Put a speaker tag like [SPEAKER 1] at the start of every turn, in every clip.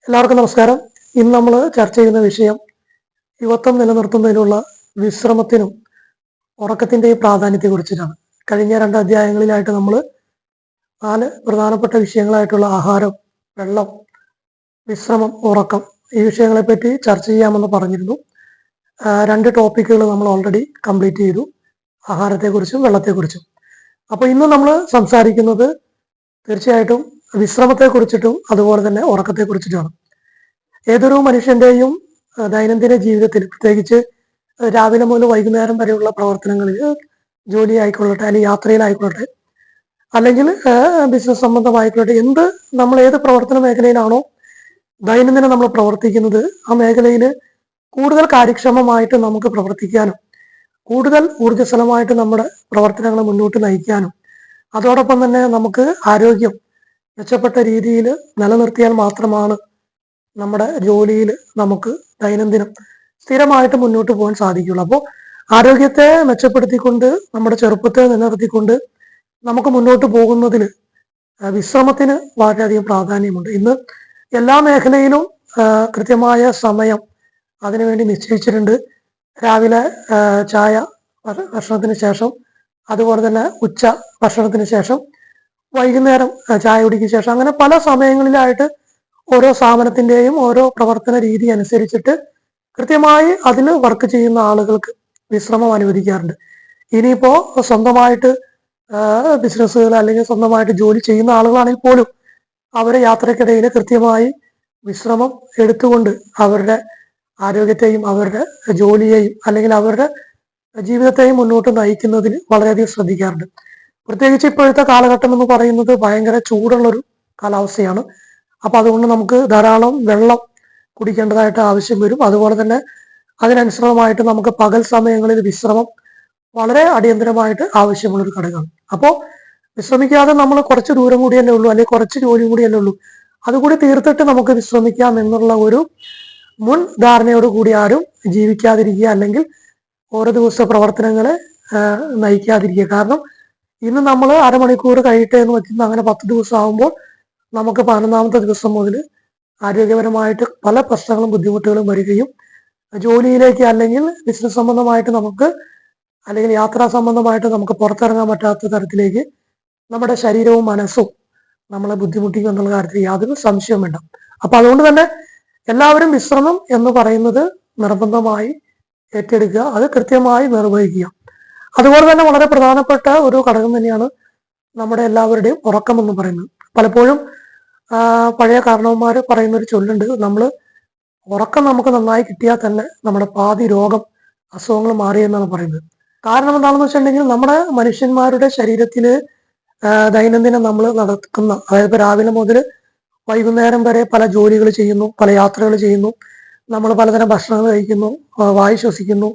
[SPEAKER 1] എല്ലാവർക്കും നമസ്കാരം. ഇന്ന് നമ്മൾ ചർച്ച ചെയ്യുന്ന വിഷയം യുവത്വം നിലനിർത്തുന്നതിനുള്ള വിശ്രമത്തിനും ഉറക്കത്തിൻ്റെയും പ്രാധാന്യത്തെക്കുറിച്ചിട്ടാണ്. കഴിഞ്ഞ 2 അധ്യായങ്ങളിലായിട്ട് നമ്മൾ 4 പ്രധാനപ്പെട്ട വിഷയങ്ങളായിട്ടുള്ള ആഹാരം, വെള്ളം, വിശ്രമം, ഉറക്കം ഈ വിഷയങ്ങളെപ്പറ്റി ചർച്ച ചെയ്യാമെന്ന് പറഞ്ഞിരുന്നു. 2 ടോപ്പിക്കുകൾ നമ്മൾ ഓൾറെഡി കംപ്ലീറ്റ് ചെയ്തു, ആഹാരത്തെക്കുറിച്ചും വെള്ളത്തെക്കുറിച്ചും. അപ്പോൾ ഇന്ന് നമ്മൾ സംസാരിക്കുന്നത് തീർച്ചയായിട്ടും വിശ്രമത്തെക്കുറിച്ചിട്ടും അതുപോലെ തന്നെ ഉറക്കത്തെക്കുറിച്ചിട്ടുമാണ്. ഏതൊരു മനുഷ്യന്റെയും ദൈനംദിന ജീവിതത്തിൽ, പ്രത്യേകിച്ച് രാവിലെ മുതൽ വൈകുന്നേരം വരെയുള്ള പ്രവർത്തനങ്ങളിൽ, ജോലി ആയിക്കൊള്ളട്ടെ, അല്ലെങ്കിൽ യാത്രയിലായിക്കൊള്ളട്ടെ, അല്ലെങ്കിൽ ബിസിനസ് സംബന്ധമായിക്കൊള്ളട്ടെ, നമ്മൾ ഏത് പ്രവർത്തന മേഖലയിലാണോ ദൈനംദിനം നമ്മൾ പ്രവർത്തിക്കുന്നത്, ആ മേഖലയിൽ കൂടുതൽ കാര്യക്ഷമമായിട്ട് നമുക്ക് പ്രവർത്തിക്കാനും കൂടുതൽ ഊർജ്ജസ്വലമായിട്ട് നമ്മുടെ പ്രവർത്തനങ്ങളെ മുന്നോട്ട് നയിക്കാനും അതോടൊപ്പം തന്നെ നമുക്ക് ആരോഗ്യം മെച്ചപ്പെട്ട രീതിയിൽ നിലനിർത്തിയാൽ മാത്രമാണ് നമ്മുടെ ജോലിയിൽ നമുക്ക് ദൈനംദിനം സ്ഥിരമായിട്ട് മുന്നോട്ട് പോകാൻ സാധിക്കുള്ളൂ. അപ്പോൾ ആരോഗ്യത്തെ മെച്ചപ്പെടുത്തിക്കൊണ്ട്, നമ്മുടെ ചെറുപ്പത്തെ നിലനിർത്തിക്കൊണ്ട് നമുക്ക് മുന്നോട്ട് പോകുന്നതിൽ വിശ്രമത്തിന് വളരെയധികം പ്രാധാന്യമുണ്ട്. ഇന്ന് എല്ലാ മേഖലയിലും കൃത്യമായ സമയം അതിനുവേണ്ടി നിശ്ചയിച്ചിട്ടുണ്ട്. രാവിലെ ചായ ഭക്ഷണത്തിന് ശേഷം, അതുപോലെ തന്നെ ഉച്ച ഭക്ഷണത്തിന് ശേഷം, വൈകുന്നേരം ചായ കുടിക്ക് ശേഷം, അങ്ങനെ പല സമയങ്ങളിലായിട്ട് ഓരോ സ്ഥാപനത്തിൻ്റെയും ഓരോ പ്രവർത്തന രീതി അനുസരിച്ചിട്ട് കൃത്യമായി അതിൽ വർക്ക് ചെയ്യുന്ന ആളുകൾക്ക് വിശ്രമം അനുവദിക്കാറുണ്ട്. ഇനിയിപ്പോൾ സ്വന്തമായിട്ട് ബിസിനസ്സുകൾ അല്ലെങ്കിൽ സ്വന്തമായിട്ട് ജോലി ചെയ്യുന്ന ആളുകളാണെങ്കിൽ പോലും അവരെ യാത്രക്കിടയിൽ കൃത്യമായി വിശ്രമം എടുത്തുകൊണ്ട് അവരുടെ ആരോഗ്യത്തെയും അവരുടെ ജോലിയെയും അല്ലെങ്കിൽ അവരുടെ ജീവിതത്തെയും മുന്നോട്ട് നയിക്കുന്നതിൽ വളരെയധികം ശ്രദ്ധിക്കാറുണ്ട്. പ്രത്യേകിച്ച് ഇപ്പോഴത്തെ കാലഘട്ടം എന്ന് പറയുന്നത് ഭയങ്കര ചൂടുള്ളൊരു കാലാവസ്ഥയാണ്. അപ്പോൾ അതുകൊണ്ട് നമുക്ക് ധാരാളം വെള്ളം കുടിക്കേണ്ടതായിട്ട് ആവശ്യം വരും. അതുപോലെ തന്നെ അതിനനുസൃതമായിട്ട് നമുക്ക് പകൽ സമയങ്ങളിൽ വിശ്രമം വളരെ അടിയന്തരമായിട്ട് ആവശ്യമുള്ളൊരു ഘടകമാണ്. അപ്പോൾ വിശ്രമിക്കാതെ നമ്മൾ കുറച്ച് ദൂരം കൂടിയല്ലേ ഉള്ളൂ, അല്ലെങ്കിൽ കുറച്ച് ജോലി കൂടിയല്ലേ ഉള്ളൂ, അതുകൂടി തീർത്തിട്ട് നമുക്ക് വിശ്രമിക്കാം എന്നുള്ള ഒരു മുൻ ധാരണയോട് കൂടി ആരും ജീവിക്കാതിരിക്കുക, അല്ലെങ്കിൽ ഓരോ ദിവസത്തെ പ്രവർത്തനങ്ങളെ നയിക്കാതിരിക്കുക. കാരണം ഇന്ന് നമ്മൾ അരമണിക്കൂർ കഴിയട്ടെ എന്ന് വെച്ചിട്ട് അങ്ങനെ 10 ദിവസം ആകുമ്പോൾ നമുക്ക് 11ാമത്തെ ദിവസം മുതൽ ആരോഗ്യപരമായിട്ട് പല പ്രശ്നങ്ങളും ബുദ്ധിമുട്ടുകളും വരികയും ജോലിയിലേക്ക് അല്ലെങ്കിൽ ബിസിനസ് സംബന്ധമായിട്ട് നമുക്ക്, അല്ലെങ്കിൽ യാത്രാ സംബന്ധമായിട്ട് നമുക്ക് പുറത്തിറങ്ങാൻ പറ്റാത്ത തരത്തിലേക്ക് നമ്മുടെ ശരീരവും മനസ്സും നമ്മളെ ബുദ്ധിമുട്ടിക്കും എന്നുള്ള കാര്യത്തിൽ യാതൊരു സംശയവും വേണ്ട. അപ്പൊ അതുകൊണ്ട് തന്നെ എല്ലാവരും വിശ്രമം എന്ന് പറയുന്നത് നിർബന്ധമായി ഏറ്റെടുക്കുക, അത് കൃത്യമായി നിർവഹിക്കുക. അതുപോലെ തന്നെ വളരെ പ്രധാനപ്പെട്ട ഒരു ഘടകം തന്നെയാണ് നമ്മുടെ എല്ലാവരുടെയും ഉറക്കം എന്ന് പറയുന്നത്. പലപ്പോഴും പഴയ കാരണവന്മാർ പറയുന്ന ഒരു ചൊല്ലുണ്ട്, ഉറക്കം നമുക്ക് നന്നായി കിട്ടിയാൽ തന്നെ നമ്മുടെ പാതി രോഗം, അസുഖങ്ങൾ മാറിയെന്നാണ് പറയുന്നത്. കാരണം എന്താണെന്ന് വെച്ചിട്ടുണ്ടെങ്കിൽ നമ്മുടെ മനുഷ്യന്മാരുടെ ശരീരത്തിൽ ദൈനംദിനം നമ്മൾ നടക്കുന്ന, അതായത് ഇപ്പോൾ രാവിലെ മുതൽ വൈകുന്നേരം വരെ പല ജോലികൾ ചെയ്യുന്നു, പല യാത്രകൾ ചെയ്യുന്നു, നമ്മൾ പലതരം ഭക്ഷണങ്ങൾ കഴിക്കുന്നു, വായു ശ്വസിക്കുന്നു,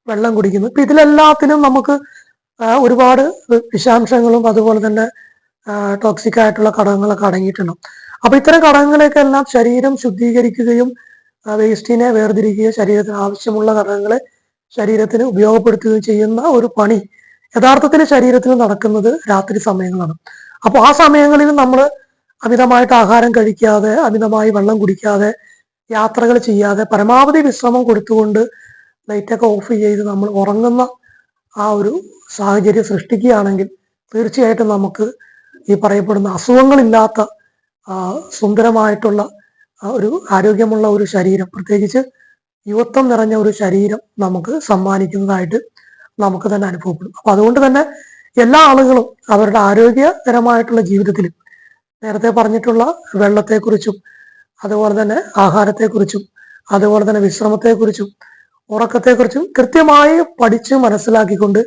[SPEAKER 1] വെള്ളം കുടിക്കുന്നു. ഇപ്പം ഇതിലെല്ലാത്തിനും നമുക്ക് ഒരുപാട് വിഷാംശങ്ങളും അതുപോലെ തന്നെ ടോക്സിക് ആയിട്ടുള്ള ഘടകങ്ങളൊക്കെ അടങ്ങിയിട്ടുണ്ട്. അപ്പൊ ഇത്തരം ഘടകങ്ങളെയൊക്കെ എല്ലാം ശരീരം ശുദ്ധീകരിക്കുകയും വേസ്റ്റിനെ വേർതിരിക്കുകയും ശരീരത്തിന് ആവശ്യമുള്ള ഘടകങ്ങളെ ശരീരത്തിന് ഉപയോഗപ്പെടുത്തുകയും ചെയ്യുന്ന ഒരു പണി യഥാർത്ഥത്തിൽ ശരീരത്തിൽ നടക്കുന്നത് രാത്രി സമയങ്ങളാണ്. അപ്പോൾ ആ സമയങ്ങളിൽ നമ്മൾ അമിതമായിട്ട് ആഹാരം കഴിക്കാതെ, അമിതമായി വെള്ളം കുടിക്കാതെ, യാത്രകൾ ചെയ്യാതെ പരമാവധി വിശ്രമം കൊടുത്തുകൊണ്ട് ലൈറ്റൊക്കെ ഓഫ് ചെയ്ത് നമ്മൾ ഉറങ്ങുന്ന ആ ഒരു സാഹചര്യം സൃഷ്ടിക്കുകയാണെങ്കിൽ തീർച്ചയായിട്ടും നമുക്ക് ഈ പറയപ്പെടുന്ന അസുഖങ്ങളില്ലാത്ത സുന്ദരമായിട്ടുള്ള ഒരു ആരോഗ്യമുള്ള ഒരു ശരീരം, പ്രത്യേകിച്ച് യുവത്വം നിറഞ്ഞ ഒരു ശരീരം നമുക്ക് സമ്മാനിക്കുന്നതായിട്ട് നമുക്ക് തന്നെ അനുഭവപ്പെടും. അപ്പൊ അതുകൊണ്ട് തന്നെ എല്ലാ ആളുകളും അവരുടെ ആരോഗ്യകരമായിട്ടുള്ള ജീവിതത്തിൽ നേരത്തെ പറഞ്ഞിട്ടുള്ള വെള്ളത്തെക്കുറിച്ചും അതുപോലെ തന്നെ ആഹാരത്തെക്കുറിച്ചും അതുപോലെ തന്നെ വിശ്രമത്തെക്കുറിച്ചും ഉറക്കത്തെക്കുറിച്ചും കൃത്യമായി പഠിച്ച് മനസ്സിലാക്കിക്കൊണ്ട്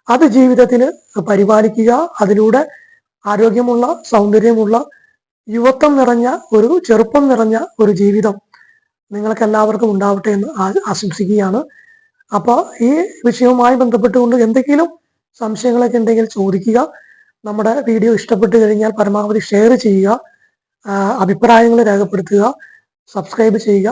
[SPEAKER 1] അത് ജീവിതത്തിൽ പരിപാലിക്കുക. അതിലൂടെ ആരോഗ്യമുള്ള, സൗന്ദര്യമുള്ള, യുവത്വം നിറഞ്ഞ ഒരു, ചെറുപ്പം നിറഞ്ഞ ഒരു ജീവിതം നിങ്ങൾക്ക് എല്ലാവർക്കും ഉണ്ടാവട്ടെ എന്ന് ആശംസിക്കുകയാണ്. അപ്പോൾ ഈ വിഷയവുമായി ബന്ധപ്പെട്ടുകൊണ്ട് എന്തെങ്കിലും സംശയങ്ങളൊക്കെ ഉണ്ടെങ്കിൽ ചോദിക്കുക. നമ്മുടെ വീഡിയോ ഇഷ്ടപ്പെട്ടു കഴിഞ്ഞാൽ പരമാവധി ഷെയർ ചെയ്യുക, അഭിപ്രായങ്ങൾ രേഖപ്പെടുത്തുക, സബ്സ്ക്രൈബ് ചെയ്യുക.